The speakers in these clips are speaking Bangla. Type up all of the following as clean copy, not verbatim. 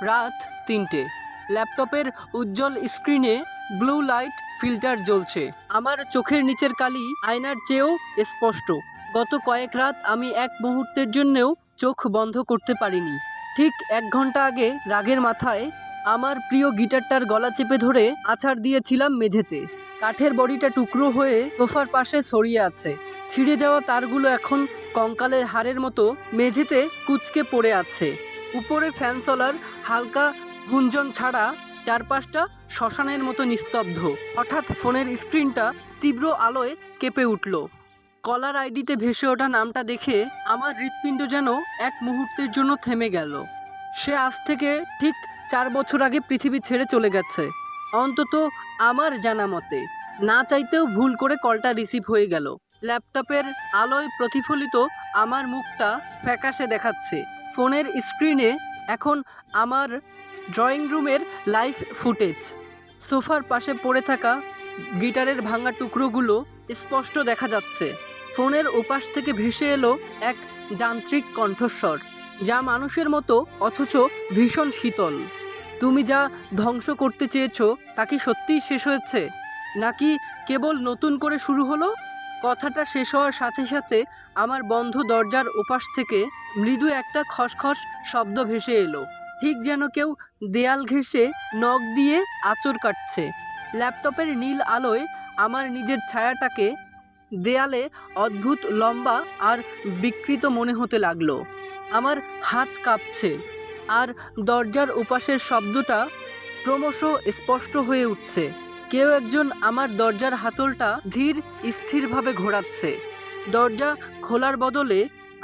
রাত ৩টে। ল্যাপটপের উজ্জ্বল স্ক্রিনে ব্লু লাইট ফিল্টার জ্বলছে। আমার চোখের নিচের কালি আয়নার চেয়েও স্পষ্ট। গত কয়েক রাত আমি এক মুহূর্তের জন্যেও চোখ বন্ধ করতে পারিনি। ঠিক ১ ঘন্টা আগে রাগের মাথায় আমার প্রিয় গিটারটার গলা চেপে ধরে আছাড় দিয়েছিলাম মেঝেতে। কাঠের বডিটা টুকরো হয়ে সোফার পাশে ছড়িয়ে আছে। ছিঁড়ে যাওয়া তারগুলো এখন কঙ্কালের হাড়ের মতো মেঝেতে কুঁচকে পড়ে আছে। উপরে ফ্যান চলার হালকা গুঞ্জন ছাড়া চারপাশটা শ্মশানের মতো নিস্তব্ধ। হঠাৎ ফোনের স্ক্রিনটা তীব্র আলোয় কেঁপে উঠল। কলার আইডিতে ভেসে ওঠা নামটা দেখে আমার হৃৎপিণ্ড যেন এক মুহূর্তের জন্য থেমে গেল। সে আজ থেকে ঠিক ৪ বছর আগে পৃথিবী ছেড়ে চলে গেছে, অন্তত আমার জানা মতে। না চাইতেও ভুল করে কলটা রিসিভ হয়ে গেল। ল্যাপটপের আলোয় প্রতিফলিত আমার মুখটা ফ্যাকাশে দেখাচ্ছে। ফোনের স্ক্রিনে এখন আমার ড্রয়িং রুমের লাইভ ফুটেজ। সোফার পাশে পড়ে থাকা গিটারের ভাঙা টুকরোগুলো স্পষ্ট দেখা যাচ্ছে। ফোনের ওপাশ থেকে ভেসে এলো এক যান্ত্রিক কণ্ঠস্বর, যা মানুষের মতো অথচ ভীষণ শীতল। তুমি যা ধ্বংস করতে চেয়েছো তা কি সত্যিই শেষ হয়েছে, নাকি কেবল নতুন করে শুরু হলো? কথাটা শেষ হওয়ার সাথে সাথে আমার বন্ধ দরজার ওপাশ থেকে মৃদু একটা খসখস শব্দ ভেসে এলো, ঠিক যেন কেউ দেয়াল ঘেঁষে নখ দিয়ে আঁচড় কাটছে। ল্যাপটপের নীল আলোয় আমার নিজের ছায়াটাকে দেয়ালে অদ্ভুত লম্বা আর বিকৃত মনে হতে লাগলো। আমার হাত কাঁপছে, আর দরজার ওপাশের শব্দটা ক্রমশ স্পষ্ট হয়ে উঠছে। কেউ একজন আমার দরজার হাতলটা ধীর স্থিরভাবে ঘোরাচ্ছে। দরজা খোলার বদলে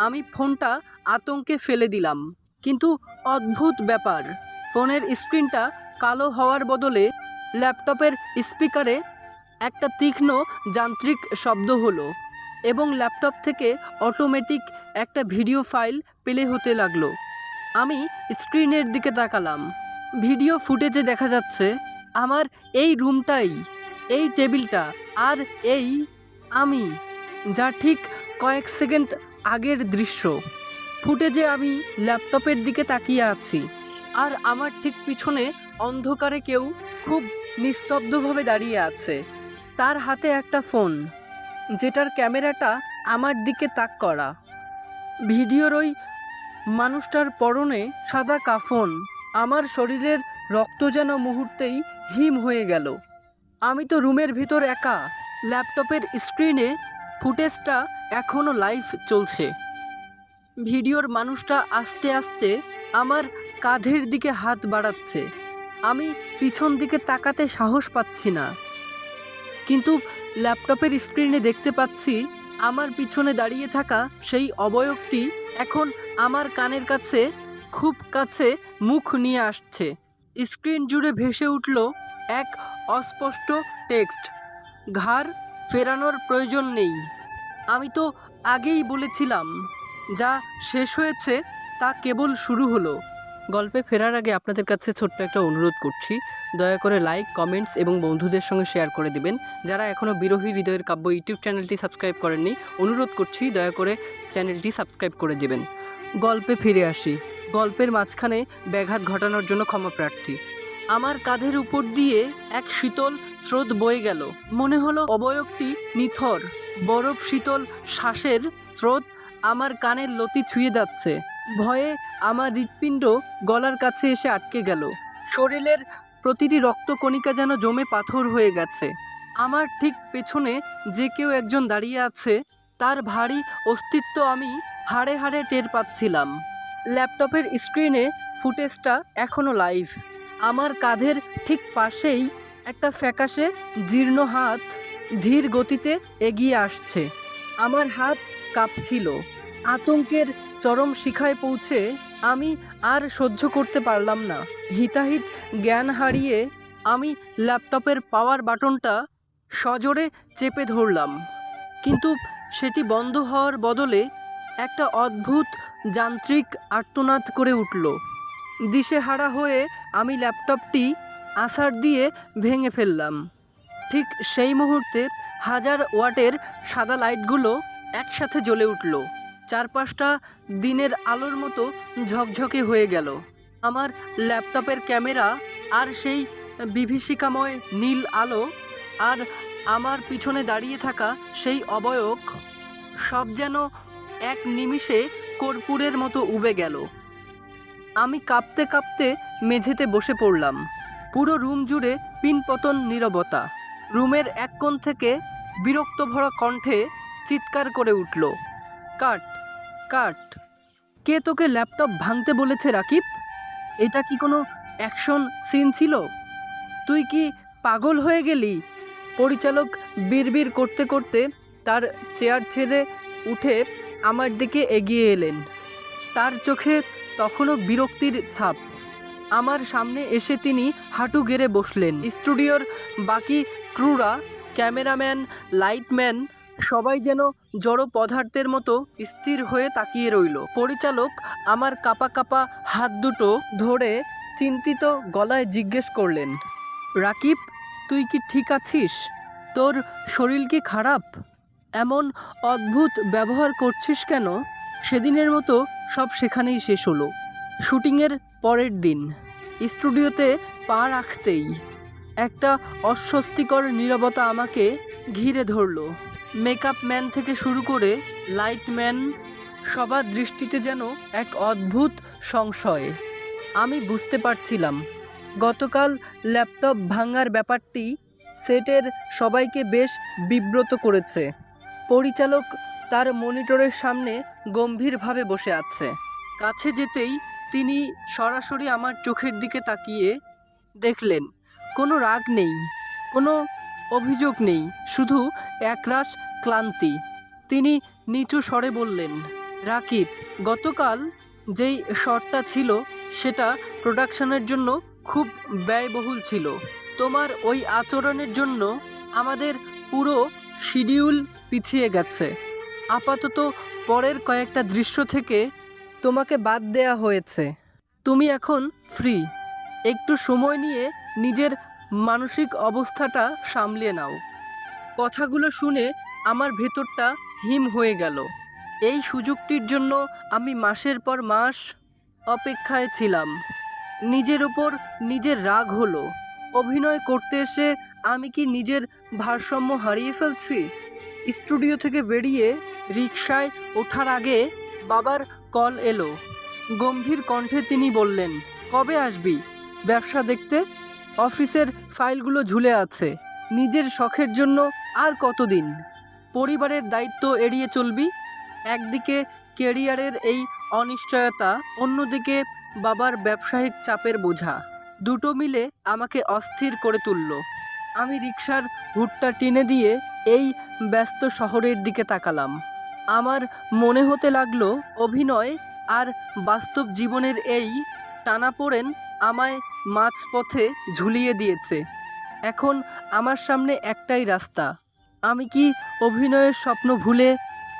আমি ফোনটা আতঙ্কে ফেলে দিলাম। কিন্তু অদ্ভুত ব্যাপার, ফোনের স্ক্রিনটা কালো হওয়ার বদলে ল্যাপটপের স্পিকারে একটা তীক্ষ্ণ যান্ত্রিক শব্দ হলো, এবং ল্যাপটপ থেকে অটোমেটিক একটা ভিডিও ফাইল প্লে হতে লাগলো। আমি স্ক্রিনের দিকে তাকালাম। ভিডিও ফুটেজে দেখা যাচ্ছে আমার এই রুমটাই, এই টেবিলটা, আর এই আমি, যা ঠিক কয়েক সেকেন্ড আগের দৃশ্য। ফুটেজে আমি ল্যাপটপের দিকে তাকিয়ে আছি, আর আমার ঠিক পিছনে অন্ধকারে কেউ খুব নিস্তব্ধভাবে দাঁড়িয়ে আছে। তার হাতে একটা ফোন, যেটার ক্যামেরাটা আমার দিকে তাক করা। ভিডিওর ওই মানুষটার পরনে সাদা কাফন। আমার শরীরের রক্ত যেন মুহূর্তেই হিম হয়ে গেল। আমি তো রুমের ভিতর একা। ল্যাপটপের স্ক্রিনে ফুটেজটা এখনও লাইভ চলছে। ভিডিওর মানুষটা আস্তে আস্তে আমার কাঁধের দিকে হাত বাড়াচ্ছে। আমি পিছন দিকে তাকাতে সাহস পাচ্ছি না, কিন্তু ল্যাপটপের স্ক্রিনে দেখতে পাচ্ছি আমার পিছনে দাঁড়িয়ে থাকা সেই অবয়বটি এখন আমার কানের কাছে, খুব কাছে মুখ নিয়ে আসছে। স্ক্রিন জুড়ে ভেসে উঠল এক অস্পষ্ট টেক্সট, ঘাড় ফেরানোর প্রয়োজন নেই। আমি তো আগেই বলেছিলাম, যা শেষ হয়েছে তা কেবল শুরু হলো। গল্পে ফেরার আগে আপনাদের কাছে ছোট্ট একটা অনুরোধ করছি, দয়া করে লাইক, কমেন্টস এবং বন্ধুদের সঙ্গে শেয়ার করে দিবেন। যারা এখনও বিরোহী হৃদয়ের কাব্য ইউটিউব চ্যানেলটি সাবস্ক্রাইব করেননি, অনুরোধ করছি দয়া করে চ্যানেলটি সাবস্ক্রাইব করে দিবেন। গল্পে ফিরে আসি। গল্পের মাঝখানে ব্যাঘাত ঘটানোর জন্য ক্ষমা প্রার্থী। আমার কাঁধের উপর দিয়ে এক শীতল স্রোত বয়ে গেল। মনে হলো অবয়বটি নিথর, বরফ শীতল শ্বাসের স্রোত আমার কানের লতি ছুঁয়ে যাচ্ছে। ভয়ে আমার হৃৎপিণ্ড গলার কাছে এসে আটকে গেল। শরীরের প্রতিটি রক্তকণিকা যেন জমে পাথর হয়ে গেছে। আমার ঠিক পেছনে যে কেউ একজন দাঁড়িয়ে আছে, তার ভারী অস্তিত্ব আমি হাড়ে হাড়ে টের পাচ্ছিলাম। ল্যাপটপের স্ক্রিনে ফুটেজটা এখনও লাইভ। আমার কাঁধের ঠিক পাশেই একটা ফ্যাকাশে জীর্ণ হাত ধীর গতিতে এগিয়ে আসছে। আমার হাত কাঁপছিল। আতঙ্কের চরম শিখায় পৌঁছে আমি আর সহ্য করতে পারলাম না। হিতাহিত জ্ঞান হারিয়ে আমি ল্যাপটপের পাওয়ার বাটনটা সজোরে চেপে ধরলাম, কিন্তু সেটি বন্ধ হওয়ার বদলে একটা অদ্ভুত যান্ত্রিক আর্তনাদ করে উঠল। দিশেহারা হয়ে আমি ল্যাপটপটি আছাড় দিয়ে ভেঙে ফেললাম। ঠিক সেই মুহূর্তে 1000 ওয়াটের সাদা লাইটগুলো একসাথে জ্বলে উঠল। চারপাশটা দিনের আলোর মতো ঝকঝকে হয়ে গেল। আমার ল্যাপটপের ক্যামেরা আর সেই বিভীষিকাময় নীল আলো আর আমার পিছনে দাঁড়িয়ে থাকা সেই অবয়ব সব যেন এক নিমিষে কর্পূরের মতো উবে গেল। আমি কাঁপতে কাঁপতে মেঝেতে বসে পড়লাম। পুরো রুম জুড়ে পিনপতন নীরবতা। রুমের এক কোণ থেকে বিরক্ত ভরা কণ্ঠে চিৎকার করে উঠল, কাট কাট। কে তোকে ল্যাপটপ ভাঙতে বলেছে রাকিব? এটা কি কোনো অ্যাকশন সিন ছিল? তুই কি পাগল হয়ে গেলি? পরিচালক বিড়বিড় করতে করতে তার চেয়ার ছেড়ে উঠে আমার দিকে এগিয়ে এলেন। তার চোখে তখনও বিরক্তির ছাপ। আমার সামনে এসে তিনি হাঁটু গেড়ে বসলেন। স্টুডিওর বাকি ক্রুরা, ক্যামেরাম্যান, লাইটম্যান সবাই যেন জড় পদার্থের মতো স্থির হয়ে তাকিয়ে রইল। পরিচালক আমার কাঁপা কাঁপা হাত দুটো ধরে চিন্তিত গলায় জিজ্ঞেস করলেন, রাকিব, তুই কি ঠিক আছিস? তোর শরীর কি খারাপ? এমন অদ্ভুত ব্যবহার করছিস কেন? সেদিনের মতো সব সেখানেই শেষ হলো। শুটিংয়ের পরের দিন স্টুডিওতে পা রাখতেই একটা অস্বস্তিকর নীরবতা আমাকে ঘিরে ধরল। মেকআপ ম্যান থেকে শুরু করে লাইটম্যান সবার দৃষ্টিতে যেন এক অদ্ভুত সংশয়। আমি বুঝতে পারছিলাম গতকাল ল্যাপটপ ভাঙার ব্যাপারটি সেটের সবাইকে বেশ বিব্রত করেছে। পরিচালক তার মনিটরের সামনে গম্ভীরভাবে বসে আছে। কাছে যেতেই তিনি সরাসরি আমার চোখের দিকে তাকিয়ে দেখলেন কোনো রাগ নেই, কোনো অভিযোগ নেই, শুধু একরাশ ক্লান্তি। তিনি নিচু স্বরে বললেন, রাকিব, গতকাল যেই শটটা ছিল সেটা প্রোডাকশনের জন্য খুব ব্যয়বহুল ছিল। তোমার ওই আচরণের জন্য আমাদের পুরো শিডিউল পিছিয়ে গেছে। আপাতত পরের কয়েকটা দৃশ্য থেকে তোমাকে বাদ দেয়া হয়েছে। তুমি এখন ফ্রি। একটু সময় নিয়ে নিজের মানসিক অবস্থাটা সামলিয়ে নাও। কথাগুলো শুনে আমার ভেতরটা হিম হয়ে গেল। এই সুযোগটির জন্য আমি মাসের পর মাস অপেক্ষায় ছিলাম। নিজের ওপর নিজের রাগ হলো। অভিনয় করতে এসে আমি কি নিজের ভারসাম্য হারিয়ে ফেলছি? স্টুডিও থেকে বেরিয়ে রিকশায় ওঠার আগে বাবার কল এলো। গম্ভীর কণ্ঠে তিনি বললেন, কবে আসবি ব্যবসা দেখতে? অফিসের ফাইলগুলো ঝুলে আছে। নিজের শখের জন্য আর কতদিন পরিবারের দায়িত্ব এড়িয়ে চলবি? একদিকে ক্যারিয়ারের এই অনিশ্চয়তা, অন্যদিকে বাবার ব্যবসায়িক চাপের বোঝা, দুটো মিলে আমাকে অস্থির করে তুলল। আমি রিকশার হুডটা টেনে দিয়ে এই ব্যস্ত শহরের দিকে তাকালাম। আমার মনে হতে লাগলো অভিনয় আর বাস্তব জীবনের এই টানাপোড়েন আমায় মাঝপথে ঝুলিয়ে দিয়েছে। এখন আমার সামনে একটাই রাস্তা। আমি কি অভিনয়ের স্বপ্ন ভুলে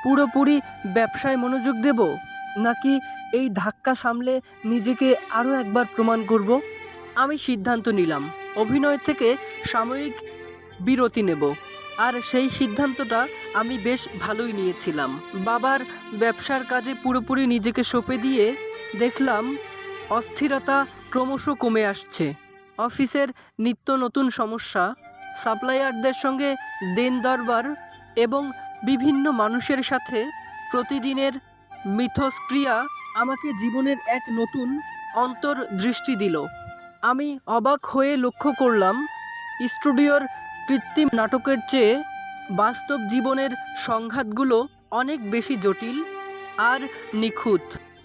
পুরোপুরি ব্যবসায় মনোযোগ দেব, নাকি এই ধাক্কা সামলে নিজেকে আরও একবার প্রমাণ করব? আমি সিদ্ধান্ত নিলাম অভিনয় থেকে সাময়িক বিরতি নেব। আর সেই সিদ্ধান্তটা আমি বেশ ভালোই নিয়েছিলাম। বাবার ব্যবসার কাজে পুরোপুরি নিজেকে সঁপে দিয়ে দেখলাম অস্থিরতা ক্রমশ কমে আসছে। অফিসের নিত্য নতুন সমস্যা, সাপ্লায়ারদের সঙ্গে দেন দরবার এবং বিভিন্ন মানুষের সাথে প্রতিদিনের মিথস্ক্রিয়া আমাকে জীবনের এক নতুন অন্তর্দৃষ্টি দিল। আমি অবাক হয়ে লক্ষ্য করলাম স্টুডিওর কৃত্রিম নাটকের চেয়ে বাস্তব জীবনের সংঘাতগুলো অনেক বেশি জটিল আর নিখুঁত।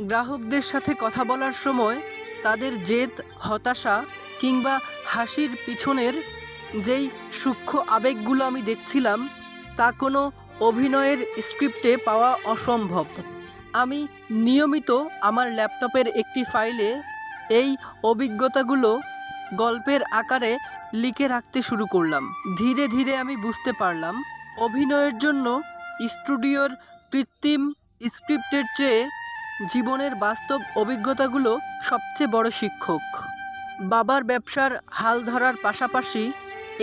গ্রাহকদের সাথে কথা বলার সময় তাদের জেদ, হতাশা কিংবা হাসির পিছনের যেই সূক্ষ্ম আবেগগুলো আমি দেখছিলাম, তা কোনো অভিনয়ের স্ক্রিপ্টে পাওয়া অসম্ভব। আমি নিয়মিত আমার ল্যাপটপের একটি ফাইলে এই অভিজ্ঞতাগুলো গল্পের আকারে লিখে রাখতে শুরু করলাম। ধীরে ধীরে আমি বুঝতে পারলাম অভিনয়ের জন্য স্টুডিওর কৃত্রিম স্ক্রিপ্টের চেয়ে জীবনের বাস্তব অভিজ্ঞতাগুলো সবচেয়ে বড় শিক্ষক। বাবার ব্যবসার হাল ধরার পাশাপাশি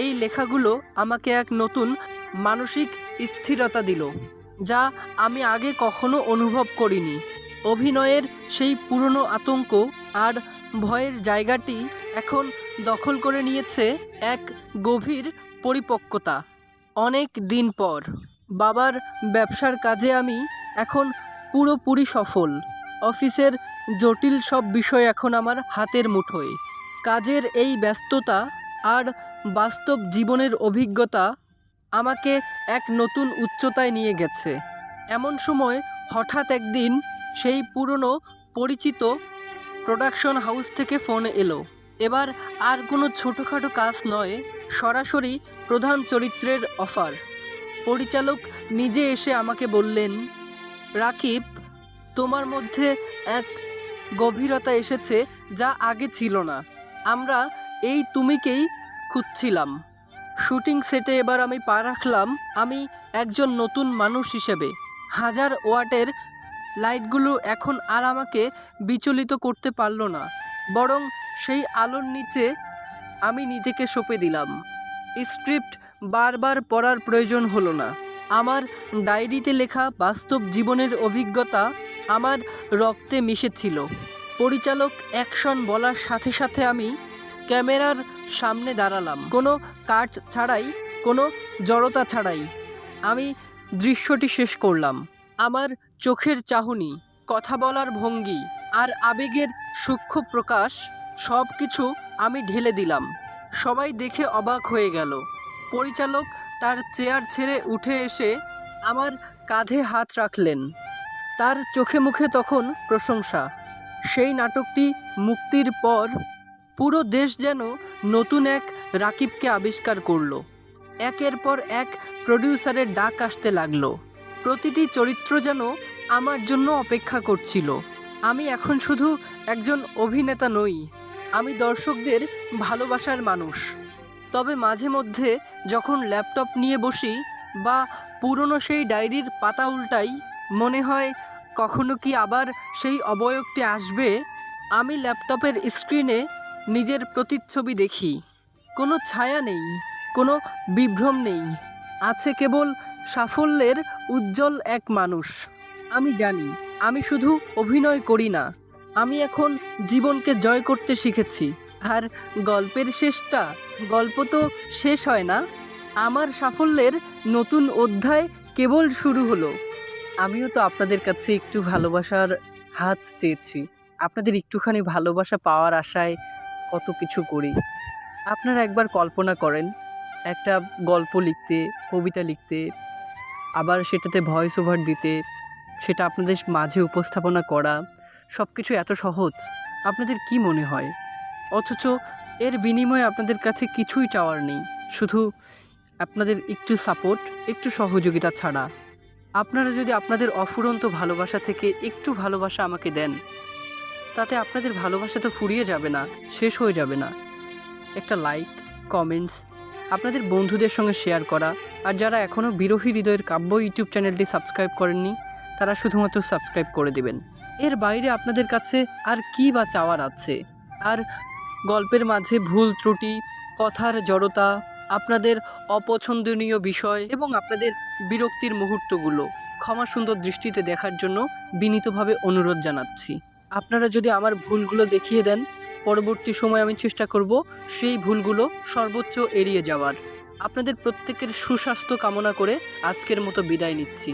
এই লেখাগুলো আমাকে এক নতুন মানসিক স্থিরতা দিল, যা আমি আগে কখনো অনুভব করিনি। অভিনয়ের সেই পুরনো আতঙ্ক আর ভয়ের জায়গাটি এখন দখল করে নিয়েছে এক গভীর পরিপক্কতা। অনেক দিন পর বাবার ব্যবসার কাজে আমি এখন পুরোপুরি সফল। অফিসের জটিল সব বিষয় এখন আমার হাতের মুঠোয়। কাজের এই ব্যস্ততা আর বাস্তব জীবনের অভিজ্ঞতা আমাকে এক নতুন উচ্চতায় নিয়ে গেছে। এমন সময় হঠাৎ একদিন সেই পুরনো পরিচিত প্রোডাকশন হাউস থেকে ফোন এলো। এবার আর কোনো ছোটোখাটো কাজ নয়, সরাসরি প্রধান চরিত্রের অফার। পরিচালক নিজে এসে আমাকে বললেন, রাকিব, তোমার মধ্যে এক গভীরতা এসেছে যা আগে ছিল না। আমরা এই তুমিকেই খুঁজছিলাম। শুটিং সেটে এবার আমি পা রাখলাম আমি একজন নতুন মানুষ হিসেবে। 1000 ওয়াটের লাইটগুলো এখন আর আমাকে বিচলিত করতে পারল না, বরং সেই আলোর নিচে আমি নিজেকে সঁপে দিলাম। স্ক্রিপ্ট বারবার পড়ার প্রয়োজন হলো না। আমার ডায়েরিতে লেখা বাস্তব জীবনের অভিজ্ঞতা আমার রক্তে মিশেছিল। পরিচালক অ্যাকশন বলার সাথে সাথে আমি ক্যামেরার সামনে দাঁড়ালাম। কোনো কাট ছাড়াই, কোনো জড়তা ছাড়াই আমি দৃশ্যটি শেষ করলাম। আমার চোখের চাহনি, কথা বলার ভঙ্গি আর আবেগের সূক্ষ্ম প্রকাশ সব কিছু আমি ঢেলে দিলাম। সবাই দেখে অবাক হয়ে গেল। পরিচালক তার চেয়ার ছেড়ে উঠে এসে আমার কাঁধে হাত রাখলেন। তার চোখে মুখে তখন প্রশংসা। সেই নাটকটি মুক্তির পর পুরো দেশ যেন নতুন এক রাকিবকে আবিষ্কার করলো। একের পর এক প্রডিউসারের ডাক আসতে লাগলো। প্রতিটি চরিত্র যেন আমার জন্য অপেক্ষা করছিল। আমি এখন শুধু একজন অভিনেতা নই, আমি দর্শকদের ভালোবাসার মানুষ। তবে মাঝে মধ্যে যখন ল্যাপটপ নিয়ে বসি বা পুরনো সেই ডায়েরির পাতা উল্টাই, মনে হয় কখনো কি আবার সেই অবয়বটি আসবে। আমি ল্যাপটপের স্ক্রিনে নিজের প্রতিচ্ছবি দেখি। কোনো ছায়া নেই, কোনো বিভ্রম নেই, আছে কেবল সাফল্যের উজ্জ্বল এক মানুষ। আমি জানি আমি শুধু অভিনয় করি না, আমি এখন জীবনকে জয় করতে শিখেছি। আর গল্পের শেষটা, গল্প তো শেষ হয় না। আমার সাফল্যের নতুন অধ্যায় কেবল শুরু হলো। আমিও তো আপনাদের কাছে একটু ভালোবাসার হাত চেয়েছি। আপনাদের একটুখানি ভালোবাসা পাওয়ার আশায় কত কিছু করি। আপনারা একবার কল্পনা করেন, একটা গল্প লিখতে, কবিতা লিখতে, আবার সেটাতে ভয়েস ওভার দিতে, সেটা আপনাদের মাঝে উপস্থাপনা করা, সব কিছু এত সহজ আপনাদের কি মনে হয়? অথচ এর বিনিময়ে আপনাদের কাছে কিছুই চাওয়ার নেই, শুধু আপনাদের একটু সাপোর্ট, একটু সহযোগিতা ছাড়া। আপনারা যদি আপনাদের অফুরন্ত ভালোবাসা থেকে একটু ভালোবাসা আমাকে দেন, তাতে আপনাদের ভালোবাসা তো ফুরিয়ে যাবে না, শেষ হয়ে যাবে না। একটা লাইক, কমেন্টস, আপনাদের বন্ধুদের সঙ্গে শেয়ার করা, আর যারা এখনও বিরোহী হৃদয়ের কাব্য ইউটিউব চ্যানেলটি সাবস্ক্রাইব করেননি, তারা শুধুমাত্র সাবস্ক্রাইব করে দিবেন। এর বাইরে আপনাদের কাছে আর কি বা চাওয়ার আছে? আর গল্পের মাঝে ভুল ত্রুটি, কথার জড়তা, আপনাদের অপছন্দনীয় বিষয় এবং আপনাদের বিরক্তির মুহূর্তগুলো ক্ষমা সুন্দর দৃষ্টিতে দেখার জন্য বিনীতভাবে অনুরোধ জানাচ্ছি। আপনারা যদি আমার ভুলগুলো দেখিয়ে দেন, পরবর্তী সময় আমি চেষ্টা করব সেই ভুলগুলো সর্বোচ্চ এড়িয়ে যাওয়ার। আপনাদের প্রত্যেকের সুস্বাস্থ্য কামনা করে আজকের মতো বিদায় নিচ্ছি।